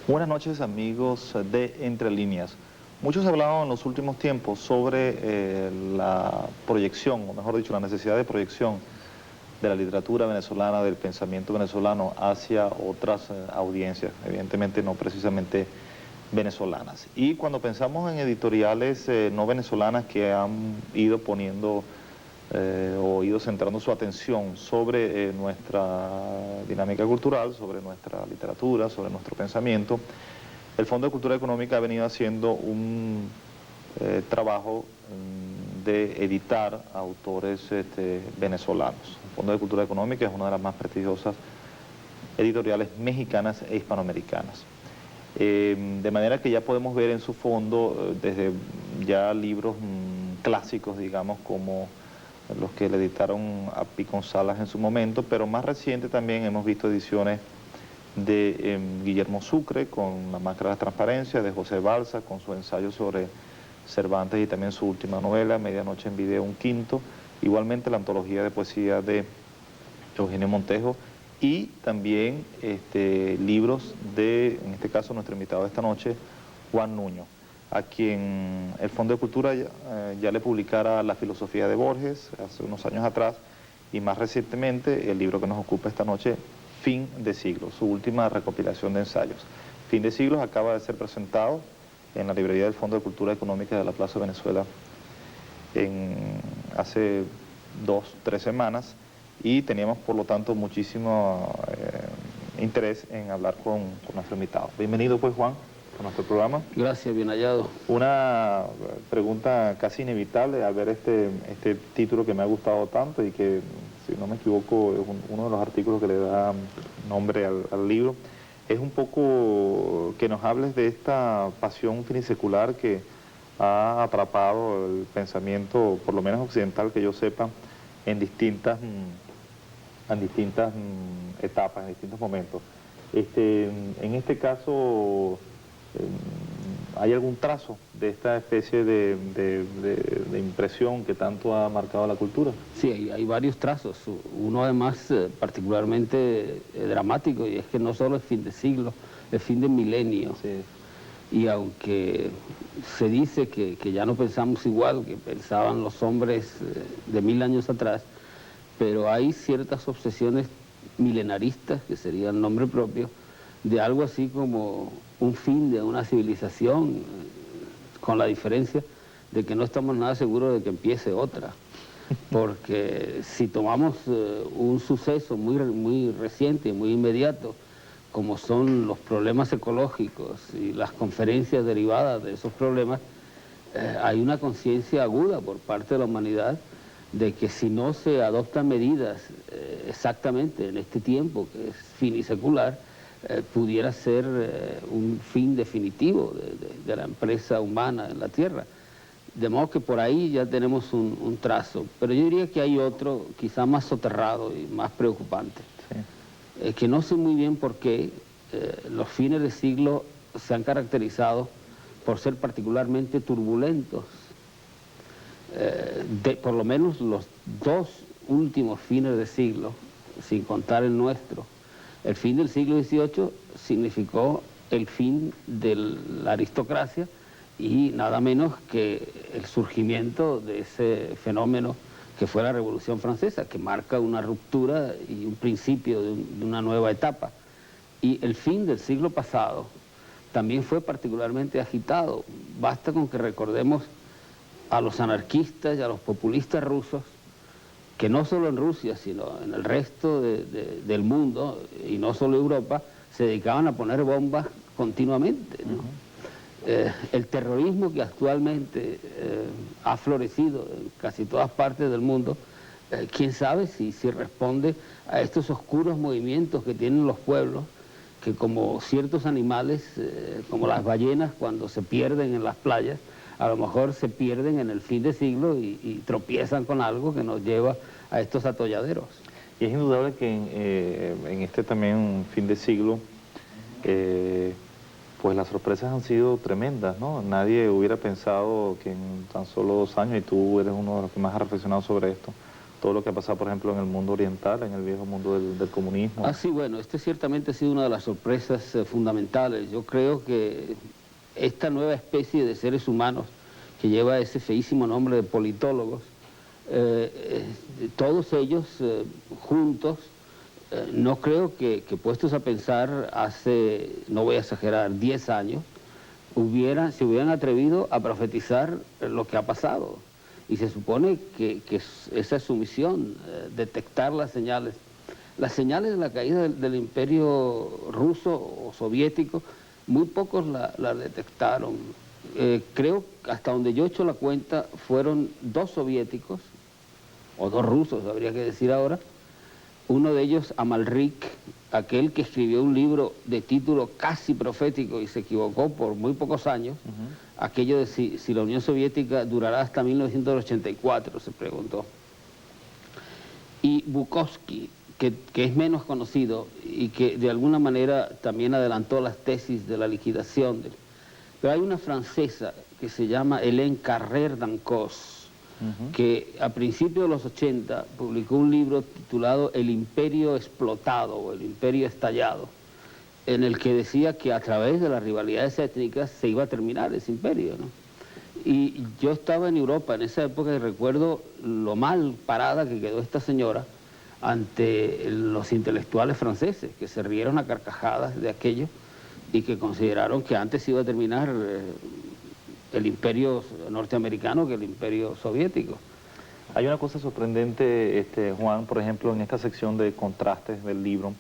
Buenas noches, amigos de Entre Líneas. Muchos hablaban en los últimos tiempos sobre la proyección, o mejor dicho, la necesidad de proyección de la literatura venezolana, del pensamiento venezolano hacia otras audiencias, evidentemente no precisamente venezolanas. Y cuando pensamos en editoriales no venezolanas que han ido poniendo o ido centrando su atención sobre nuestra dinámica cultural, sobre nuestra literatura, sobre nuestro pensamiento, el Fondo de Cultura Económica ha venido haciendo un trabajo de editar autores venezolanos. El Fondo de Cultura Económica es una de las más prestigiosas editoriales mexicanas e hispanoamericanas. De manera que ya podemos ver en su fondo desde ya libros clásicos, digamos, como los que le editaron a Picón Salas en su momento, pero más reciente también hemos visto ediciones de Guillermo Sucre con La Máscara de la Transparencia, de José Balsa con su ensayo sobre Cervantes y también su última novela, Medianoche en Video, un quinto, igualmente la antología de poesía de Eugenio Montejo y también libros de, en este caso nuestro invitado de esta noche, Juan Nuño, a quien el Fondo de Cultura ya le publicara La filosofía de Borges hace unos años atrás y más recientemente el libro que nos ocupa esta noche, Fin de Siglos, su última recopilación de ensayos. Fin de Siglos acaba de ser presentado en la librería del Fondo de Cultura Económica de la Plaza Venezuela hace 2-3 semanas y teníamos por lo tanto muchísimo interés en hablar con nuestro invitado. Bienvenido pues Juan a nuestro programa. Gracias, bien hallado. Una pregunta casi inevitable al ver este título que me ha gustado tanto y que, si no me equivoco, es uno de los artículos que le da nombre al libro. Es un poco que nos hables de esta pasión finisecular que ha atrapado el pensamiento, por lo menos occidental, que yo sepa, en distintas etapas, en distintos momentos. En este caso, ¿hay algún trazo de esta especie de impresión que tanto ha marcado la cultura? Sí, hay varios trazos. Uno además particularmente dramático, y es que no solo es fin de siglo, es fin de milenio. Sí. Y aunque se dice que ya no pensamos igual que pensaban los hombres de 1000 años atrás, pero hay ciertas obsesiones milenaristas, que sería el nombre propio, de algo así como un fin de una civilización, con la diferencia de que no estamos nada seguros de que empiece otra. Porque si tomamos un suceso muy reciente, muy inmediato, como son los problemas ecológicos y las conferencias derivadas de esos problemas, hay una conciencia aguda por parte de la humanidad de que si no se adoptan medidas exactamente en este tiempo, que es finisecular, pudiera ser un fin definitivo de la empresa humana en la Tierra. De modo que por ahí ya tenemos un trazo. Pero yo diría que hay otro, quizá más soterrado y más preocupante. Sí. Que no sé muy bien por qué los fines de siglo se han caracterizado por ser particularmente turbulentos. Por lo menos los dos últimos fines de siglo, sin contar el nuestro, el fin del siglo XVIII significó el fin de la aristocracia y nada menos que el surgimiento de ese fenómeno que fue la Revolución Francesa, que marca una ruptura y un principio de una nueva etapa. Y el fin del siglo pasado también fue particularmente agitado. Basta con que recordemos a los anarquistas y a los populistas rusos, que no solo en Rusia, sino en el resto del mundo, y no solo Europa, se dedicaban a poner bombas continuamente, ¿no? El terrorismo que actualmente ha florecido en casi todas partes del mundo, quién sabe si responde a estos oscuros movimientos que tienen los pueblos, que como ciertos animales, como las ballenas, cuando se pierden en las playas, a lo mejor se pierden en el fin de siglo y tropiezan con algo que nos lleva a estos atolladeros. Y es indudable que en este también fin de siglo, pues las sorpresas han sido tremendas, ¿no? Nadie hubiera pensado que en tan solo 2 años, y tú eres uno de los que más ha reflexionado sobre esto, todo lo que ha pasado, por ejemplo, en el mundo oriental, en el viejo mundo del comunismo. Ah, sí, bueno, este ciertamente ha sido una de las sorpresas fundamentales. Yo creo que esta nueva especie de seres humanos que lleva ese feísimo nombre de politólogos, todos ellos juntos, no creo que puestos a pensar hace, no voy a exagerar, 10 años, se hubieran atrevido a profetizar lo que ha pasado. Y se supone que esa es su misión, detectar las señales. Las señales de la caída del imperio ruso o soviético, muy pocos la detectaron. Creo que hasta donde yo he hecho la cuenta fueron 2 soviéticos, o 2 rusos, habría que decir ahora. Uno de ellos, Amalrik, aquel que escribió un libro de título casi profético y se equivocó por muy pocos años, aquello de si la Unión Soviética durará hasta 1984, se preguntó. Y Bukovsky, que es menos conocido y que de alguna manera también adelantó las tesis de la liquidación. Pero hay una francesa que se llama Hélène Carrère d'Ancos, que a principios de los 80 publicó un libro titulado El Imperio Explotado o El Imperio Estallado, en el que decía que a través de las rivalidades étnicas se iba a terminar ese imperio, ¿no? Y yo estaba en Europa en esa época y recuerdo lo mal parada que quedó esta señora ante los intelectuales franceses, que se rieron a carcajadas de aquello y que consideraron que antes iba a terminar el imperio norteamericano que el imperio soviético. Hay una cosa sorprendente, Juan, por ejemplo, en esta sección de contrastes del libro,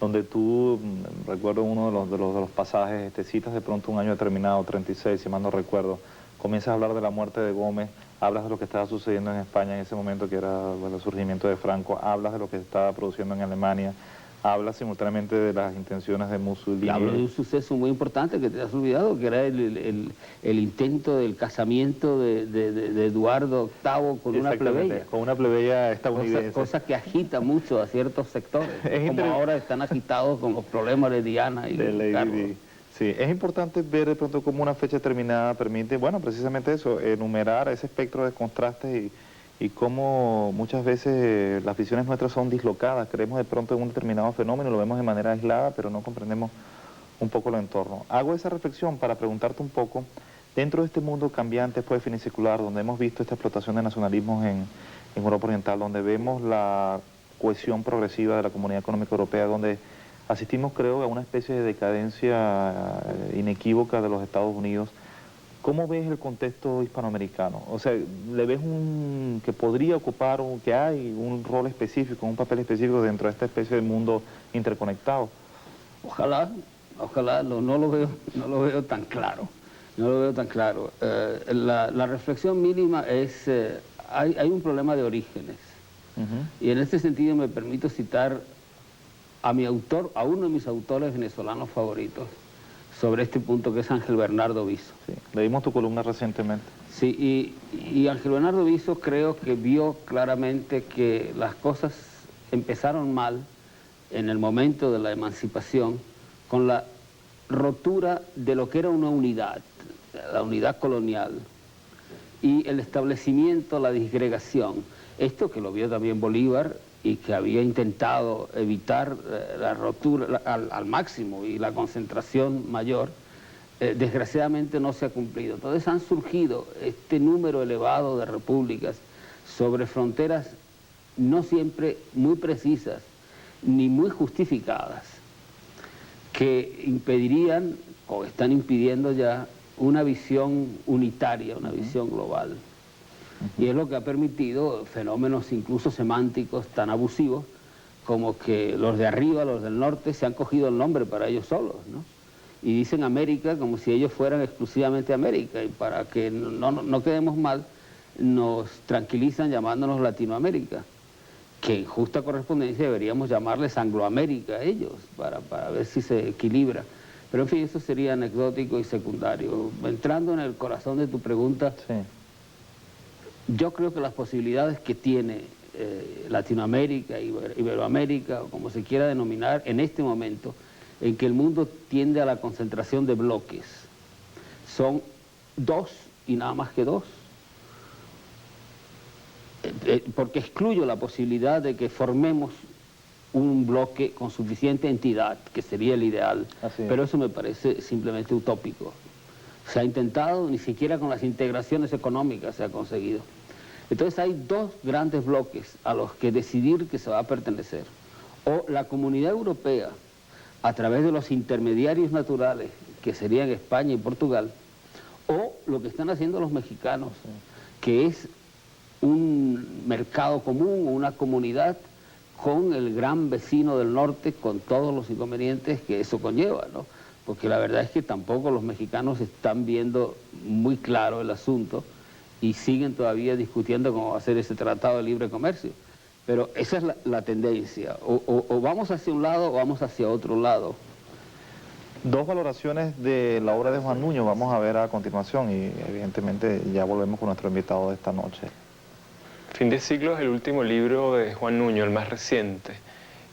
donde tú, recuerdo uno de los pasajes, citas de pronto un año determinado, 36, si mal no recuerdo, comienzas a hablar de la muerte de Gómez, hablas de lo que estaba sucediendo en España en ese momento, que era el surgimiento de Franco, hablas de lo que se estaba produciendo en Alemania, habla simultáneamente de las intenciones de Mussolini. Y hablo de un suceso muy importante que te has olvidado, que era el intento del casamiento de Eduardo VIII con una plebeya. Con una plebeya estadounidense. Cosa que agita mucho a ciertos sectores, como ahora están agitados con los problemas de Diana y de Carlos. Sí, es importante ver de pronto cómo una fecha determinada permite, bueno, precisamente eso, enumerar ese espectro de contrastes y cómo muchas veces las visiones nuestras son dislocadas, creemos de pronto en un determinado fenómeno, lo vemos de manera aislada, pero no comprendemos un poco el entorno. Hago esa reflexión para preguntarte un poco, dentro de este mundo cambiante después de finisecular, donde hemos visto esta explotación de nacionalismos en Europa Oriental, donde vemos la cohesión progresiva de la Comunidad Económica Europea, donde asistimos, creo, a una especie de decadencia inequívoca de los Estados Unidos. ¿Cómo ves el contexto hispanoamericano? O sea, ¿le ves que podría ocupar, que hay un rol específico, un papel específico dentro de esta especie de mundo interconectado? Ojalá, no lo veo tan claro. No lo veo tan claro. La reflexión mínima es, hay un problema de orígenes. Y en este sentido me permito citar a mi autor, a uno de mis autores venezolanos favoritos, sobre este punto, que es Ángel Bernardo Viso. Sí, leímos tu columna recientemente. Sí, y Ángel Bernardo Viso creo que vio claramente que las cosas empezaron mal en el momento de la emancipación, con la rotura de lo que era una unidad, la unidad colonial, y el establecimiento, la disgregación. Esto que lo vio también Bolívar y que había intentado evitar la rotura al máximo y la concentración mayor, desgraciadamente no se ha cumplido. Entonces han surgido este número elevado de repúblicas sobre fronteras no siempre muy precisas ni muy justificadas, que impedirían, o están impidiendo ya, una visión unitaria, una visión global. Y es lo que ha permitido fenómenos incluso semánticos tan abusivos como que los de arriba, los del norte, se han cogido el nombre para ellos solos, ¿no? y dicen América como si ellos fueran exclusivamente América, y para que no quedemos mal, nos tranquilizan llamándonos Latinoamérica, que en justa correspondencia deberíamos llamarles Angloamérica a ellos, para ver si se equilibra. Pero en fin, eso sería anecdótico y secundario. Entrando en el corazón de tu pregunta, Sí. yo creo que las posibilidades que tiene Latinoamérica, Iberoamérica, o como se quiera denominar, en este momento, en que el mundo tiende a la concentración de bloques, son dos y nada más que dos. Porque excluyo la posibilidad de que formemos un bloque con suficiente entidad, que sería el ideal, pero eso me parece simplemente utópico. Se ha intentado, ni siquiera con las integraciones económicas se ha conseguido. Entonces hay dos grandes bloques a los que decidir que se va a pertenecer. O la Comunidad Europea, a través de los intermediarios naturales, que serían España y Portugal, o lo que están haciendo los mexicanos, que es un mercado común o una comunidad con el gran vecino del norte, con todos los inconvenientes que eso conlleva, ¿no? Porque la verdad es que tampoco los mexicanos están viendo muy claro el asunto y siguen todavía discutiendo cómo va a ser ese tratado de libre comercio. Pero esa es la tendencia, o vamos hacia un lado o vamos hacia otro lado. Dos valoraciones de la obra de Juan Nuño vamos a ver a continuación y evidentemente ya volvemos con nuestro invitado de esta noche. Fin de siglo es el último libro de Juan Nuño, el más reciente.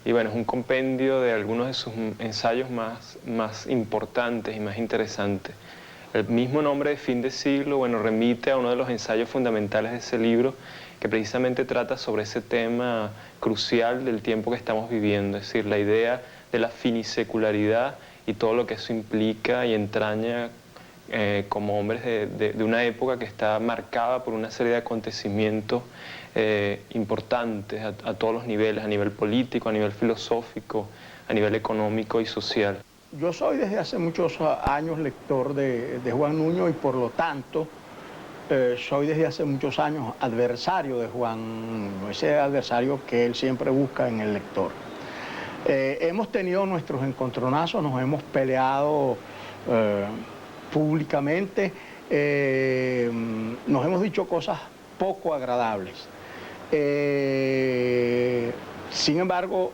Y bueno, es un compendio de algunos de sus ensayos más importantes y más interesantes. El mismo nombre de Fin de siglo, bueno, remite a uno de los ensayos fundamentales de ese libro, que precisamente trata sobre ese tema crucial del tiempo que estamos viviendo, es decir, la idea de la finisecularidad y todo lo que eso implica y entraña como hombres de una época que está marcada por una serie de acontecimientos importantes a todos los niveles, a nivel político, a nivel filosófico, a nivel económico y social. Yo soy desde hace muchos años lector de Juan Nuño y por lo tanto soy desde hace muchos años adversario de Juan Nuño, ese adversario que él siempre busca en el lector. Hemos tenido nuestros encontronazos, nos hemos peleado públicamente, nos hemos dicho cosas poco agradables. Sin embargo,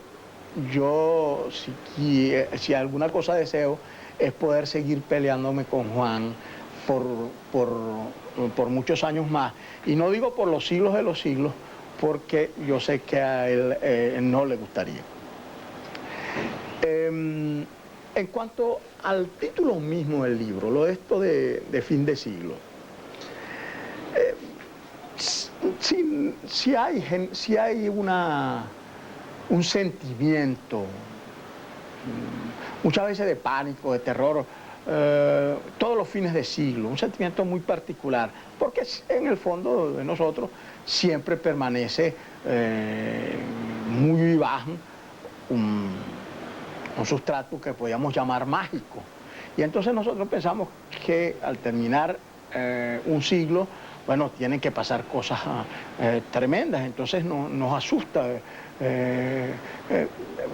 yo si alguna cosa deseo es poder seguir peleándome con Juan por muchos años más. Y no digo por los siglos de los siglos, porque yo sé que a él no le gustaría. En cuanto al título mismo del libro, lo de esto de fin de siglo, si hay un sentimiento, muchas veces de pánico, de terror, todos los fines de siglo, un sentimiento muy particular, porque en el fondo de nosotros siempre permanece muy vivaz un sustrato que podríamos llamar mágico. Y entonces nosotros pensamos que al terminar un siglo, bueno, tienen que pasar cosas tremendas, entonces nos asusta.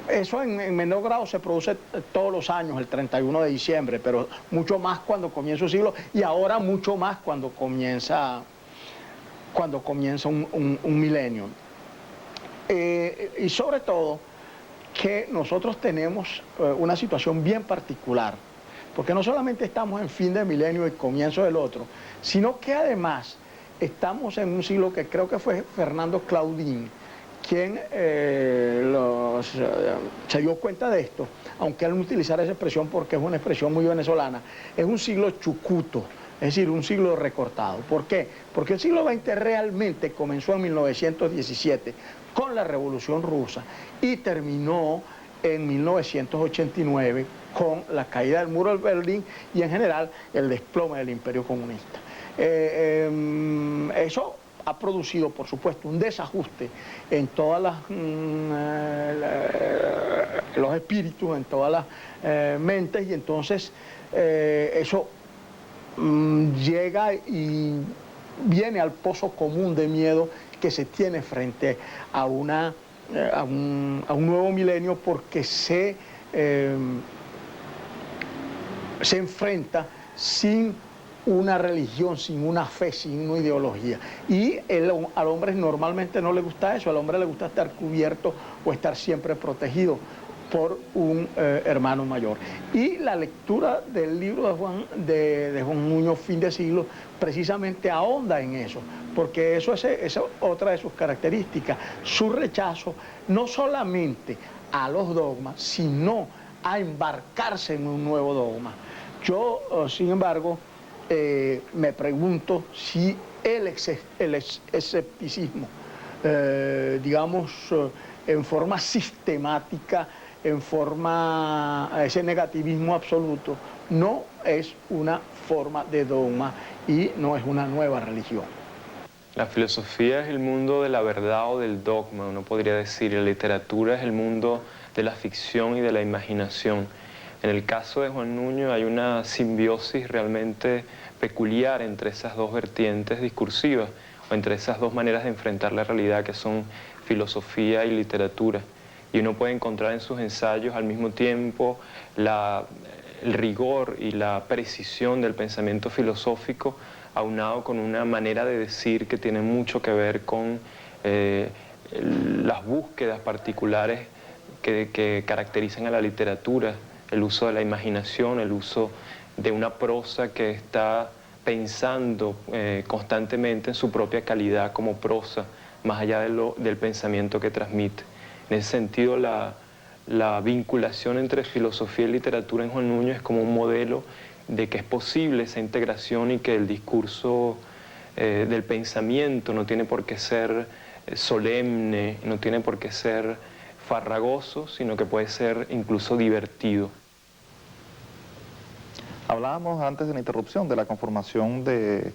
Eso en menor grado se produce todos los años, el 31 de diciembre, pero mucho más cuando comienza un siglo y ahora mucho más cuando comienza un milenio. Y sobre todo que nosotros tenemos una situación bien particular, porque no solamente estamos en fin de milenio y comienzo del otro, sino que además estamos en un siglo que creo que fue Fernando Claudín quien se dio cuenta de esto, aunque él no utilizara esa expresión porque es una expresión muy venezolana, es un siglo chucuto, es decir, un siglo recortado. ¿Por qué? Porque el siglo XX realmente comenzó en 1917 con la Revolución Rusa y terminó en 1989 con la caída del muro de Berlín y en general el desplome del Imperio Comunista. Eso ha producido, por supuesto, un desajuste en todas los espíritus, en todas las mentes, y entonces eso llega y viene al pozo común de miedo que se tiene frente a un nuevo milenio, porque se enfrenta sin una religión, sin una fe, sin una ideología. Y al hombre normalmente no le gusta eso, al hombre le gusta estar cubierto o estar siempre protegido por un hermano mayor. Y la lectura del libro de Juan Nuño, Fin de Siglo, precisamente ahonda en eso, porque eso es otra de sus características, su rechazo no solamente a los dogmas, sino a embarcarse en un nuevo dogma. Yo, sin embargo, me pregunto si el escepticismo, digamos, en forma sistemática, ese negativismo absoluto, no es una forma de dogma y no es una nueva religión. La filosofía es el mundo de la verdad o del dogma, uno podría decir, y la literatura es el mundo de la ficción y de la imaginación. En el caso de Juan Nuño hay una simbiosis realmente peculiar entre esas dos vertientes discursivas, o entre esas dos maneras de enfrentar la realidad que son filosofía y literatura. Y uno puede encontrar en sus ensayos al mismo tiempo el rigor y la precisión del pensamiento filosófico, aunado con una manera de decir que tiene mucho que ver con las búsquedas particulares que caracterizan a la literatura, el uso de la imaginación, el uso de una prosa que está pensando constantemente en su propia calidad como prosa, más allá del pensamiento que transmite. En ese sentido, la vinculación entre filosofía y literatura en Juan Nuño es como un modelo de que es posible esa integración y que el discurso del pensamiento no tiene por qué ser solemne, no tiene por qué ser farragoso, sino que puede ser incluso divertido. Hablábamos antes de la interrupción de la conformación de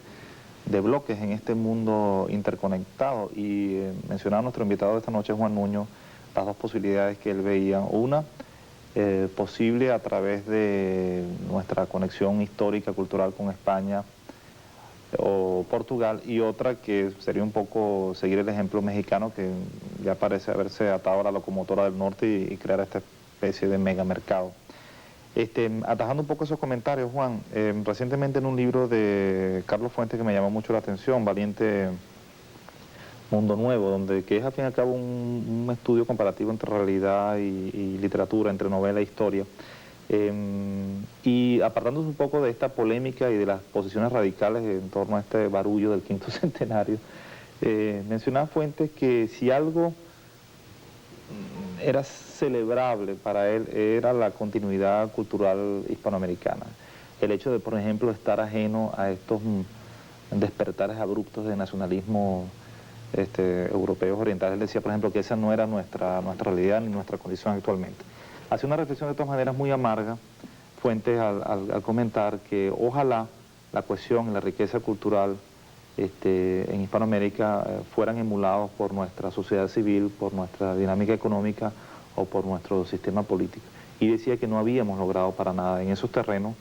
bloques en este mundo interconectado y mencionaba nuestro invitado de esta noche, Juan Nuño, las dos posibilidades que él veía. Una, posible a través de nuestra conexión histórica, cultural con España o Portugal, y otra que sería un poco seguir el ejemplo mexicano, que ya parece haberse atado a la locomotora del norte y crear esta especie de megamercado. Atajando un poco esos comentarios, Juan, recientemente en un libro de Carlos Fuentes que me llamó mucho la atención, Valiente Mundo Nuevo, que es al fin y al cabo un estudio comparativo entre realidad y literatura, entre novela e historia, y apartándose un poco de esta polémica y de las posiciones radicales en torno a este barullo del quinto centenario, mencionaba Fuentes que si algo era celebrable para él era la continuidad cultural hispanoamericana. El hecho de, por ejemplo, estar ajeno a estos despertares abruptos de nacionalismo europeos orientales. Él decía, por ejemplo, que esa no era nuestra realidad ni nuestra condición actualmente. Hace una reflexión de todas maneras muy amarga, Fuentes, al comentar que ojalá la cohesión y la riqueza cultural en Hispanoamérica fueran emulados por nuestra sociedad civil, por nuestra dinámica económica o por nuestro sistema político. Y decía que no habíamos logrado para nada en esos terrenos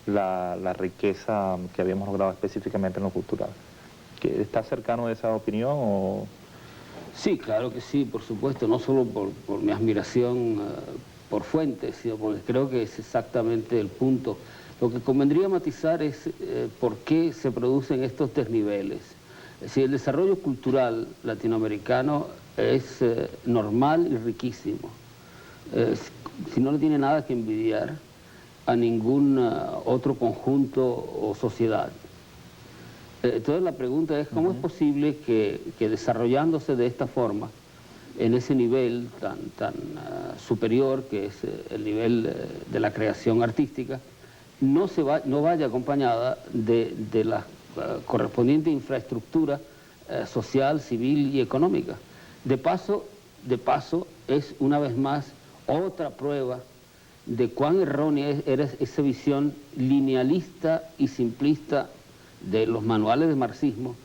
la riqueza que habíamos logrado específicamente en lo cultural. ¿Está cercano de esa opinión o...? Sí, claro que sí, por supuesto, no solo por mi admiración por Fuentes, sino porque creo que es exactamente el punto. Lo que convendría matizar es por qué se producen estos desniveles. Es decir, el desarrollo cultural latinoamericano es normal y riquísimo. Si no le tiene nada que envidiar a ningún otro conjunto o sociedad. Entonces la pregunta es, ¿cómo es posible que desarrollándose de esta forma, en ese nivel tan superior que es el nivel de la creación artística, no vaya acompañada de la correspondiente infraestructura social, civil y económica? De paso, es una vez más otra prueba de cuán errónea era esa visión linealista y simplista de los manuales de marxismo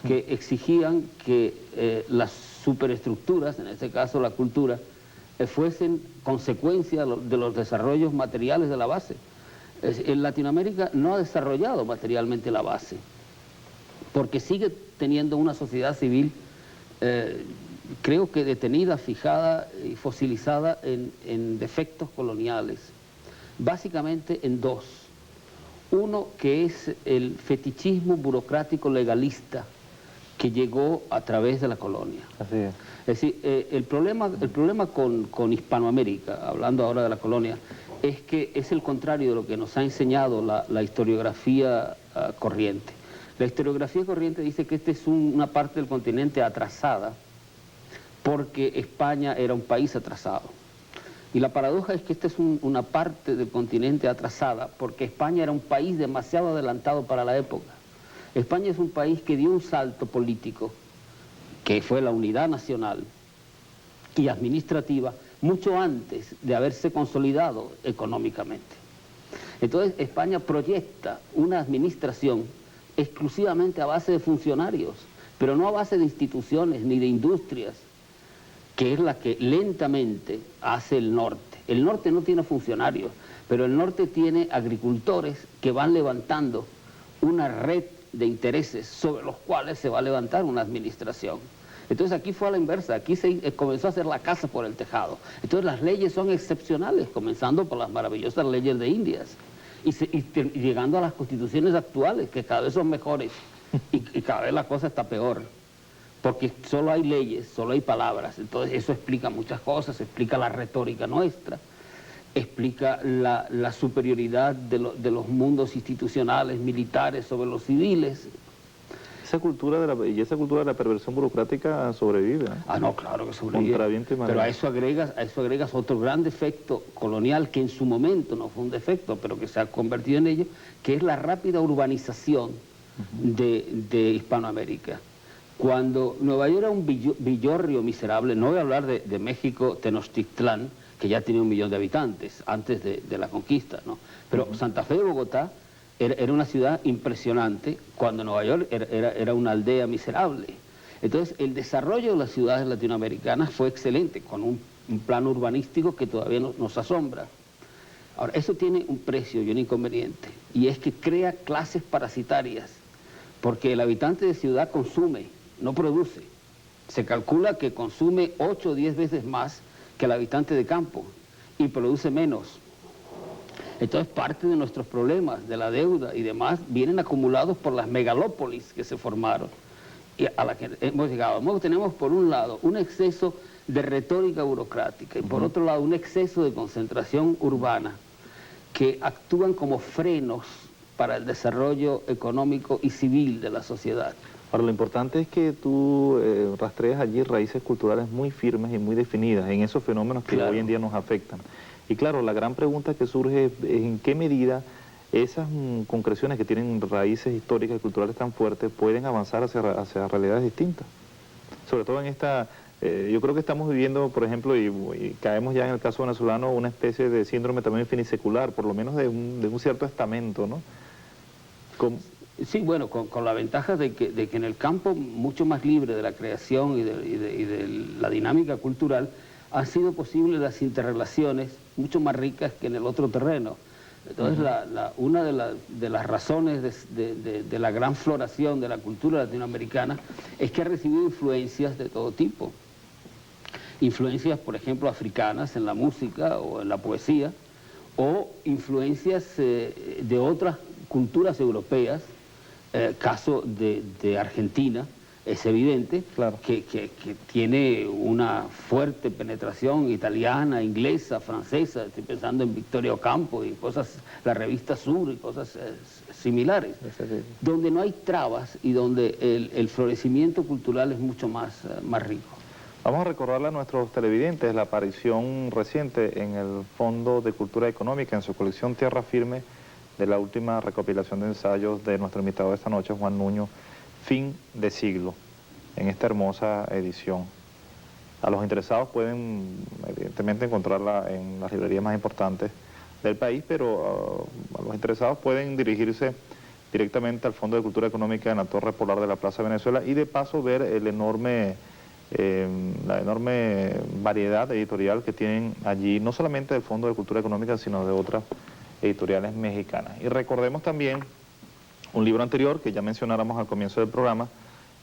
que exigían que las superestructuras, en este caso la cultura, fuesen consecuencia de los desarrollos materiales de la base. En Latinoamérica no ha desarrollado materialmente la base, porque sigue teniendo una sociedad civil, creo que detenida, fijada y fosilizada en defectos coloniales, básicamente en dos. Uno que es el fetichismo burocrático legalista que llegó a través de la colonia. Así es. Es decir, el problema con Hispanoamérica, hablando ahora de la colonia, es que es el contrario de lo que nos ha enseñado la historiografía corriente. La historiografía corriente dice que esta es una parte del continente atrasada porque España era un país atrasado. Y la paradoja es que esta es una parte del continente atrasada porque España era un país demasiado adelantado para la época. España es un país que dio un salto político, que fue la unidad nacional y administrativa, mucho antes de haberse consolidado económicamente. Entonces España proyecta una administración exclusivamente a base de funcionarios, pero no a base de instituciones ni de industrias, que es la que lentamente hace el norte. El norte no tiene funcionarios, pero el norte tiene agricultores que van levantando una red de intereses sobre los cuales se va a levantar una administración. Entonces aquí fue a la inversa, aquí se comenzó a hacer la casa por el tejado. Entonces las leyes son excepcionales, comenzando por las maravillosas leyes de Indias y llegando a las constituciones actuales, que cada vez son mejores y cada vez la cosa está peor. Porque solo hay leyes, solo hay palabras, entonces eso explica muchas cosas, explica la retórica nuestra, explica la superioridad de los mundos institucionales, militares sobre los civiles. Esa cultura de la perversión burocrática sobrevive, ¿no? Ah, no, claro que sobrevive. Contra viento y marea. Pero a eso agregas otro gran defecto colonial que en su momento no fue un defecto, pero que se ha convertido en ello, que es la rápida urbanización de Hispanoamérica. Cuando Nueva York era un villorrio miserable, no voy a hablar de México, Tenochtitlán, que ya tenía 1 millón de habitantes antes de la conquista, ¿no? Pero Santa Fe de Bogotá era una ciudad impresionante, cuando Nueva York era una aldea miserable. Entonces el desarrollo de las ciudades latinoamericanas fue excelente, con un plan urbanístico que todavía nos asombra. Ahora, eso tiene un precio y un inconveniente, y es que crea clases parasitarias, porque el habitante de ciudad consume, no produce. Se calcula que consume 8 o 10 veces más que el habitante de campo y produce menos. Entonces parte de nuestros problemas, de la deuda y demás, vienen acumulados por las megalópolis que se formaron y a la que hemos llegado. Tenemos por un lado un exceso de retórica burocrática y por otro lado un exceso de concentración urbana que actúan como frenos para el desarrollo económico y civil de la sociedad. Ahora, lo importante es que tú rastreas allí raíces culturales muy firmes y muy definidas en esos fenómenos que hoy en día nos afectan. Y claro, la gran pregunta que surge es en qué medida esas concreciones que tienen raíces históricas y culturales tan fuertes pueden avanzar hacia realidades distintas. Sobre todo en esta, yo creo que estamos viviendo, por ejemplo, y caemos ya en el caso venezolano, una especie de síndrome también finisecular, por lo menos de un cierto estamento, ¿no? Sí, bueno, con la ventaja de que en el campo mucho más libre de la creación y de la dinámica cultural han sido posibles las interrelaciones mucho más ricas que en el otro terreno. Entonces, una de las razones de la gran floración de la cultura latinoamericana es que ha recibido influencias de todo tipo. Influencias, por ejemplo, africanas en la música o en la poesía, o influencias de otras culturas europeas. Caso de Argentina, es evidente, claro, que tiene una fuerte penetración italiana, inglesa, francesa. Estoy pensando en Victorio Ocampo y cosas, la revista Sur y cosas similares, donde no hay trabas y donde el florecimiento cultural es mucho más rico. Vamos a recordarle a nuestros televidentes la aparición reciente en el Fondo de Cultura Económica, en su colección Tierra Firme, de la última recopilación de ensayos de nuestro invitado de esta noche, Juan Nuño, Fin de siglo, en esta hermosa edición. A los interesados pueden, evidentemente, encontrarla en las librerías más importantes del país, pero a los interesados pueden dirigirse directamente al Fondo de Cultura Económica en la Torre Polar de la Plaza Venezuela y de paso ver la enorme variedad editorial que tienen allí, no solamente del Fondo de Cultura Económica, sino de otras editoriales mexicanas. Y recordemos también un libro anterior que ya mencionáramos al comienzo del programa,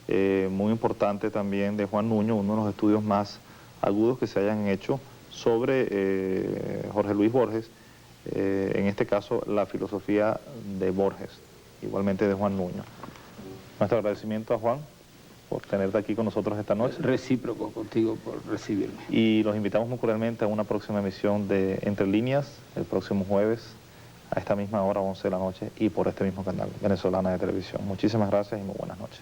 muy importante también, de Juan Nuño, uno de los estudios más agudos que se hayan hecho sobre Jorge Luis Borges, en este caso la filosofía de Borges, igualmente de Juan Nuño. Nuestro agradecimiento a Juan por tenerte aquí con nosotros esta noche. Recíproco contigo por recibirme. Y los invitamos muy cordialmente a una próxima emisión de Entre Líneas, el próximo jueves, a esta misma hora, 11 de la noche, y por este mismo canal, Venezolana de Televisión. Muchísimas gracias y muy buenas noches.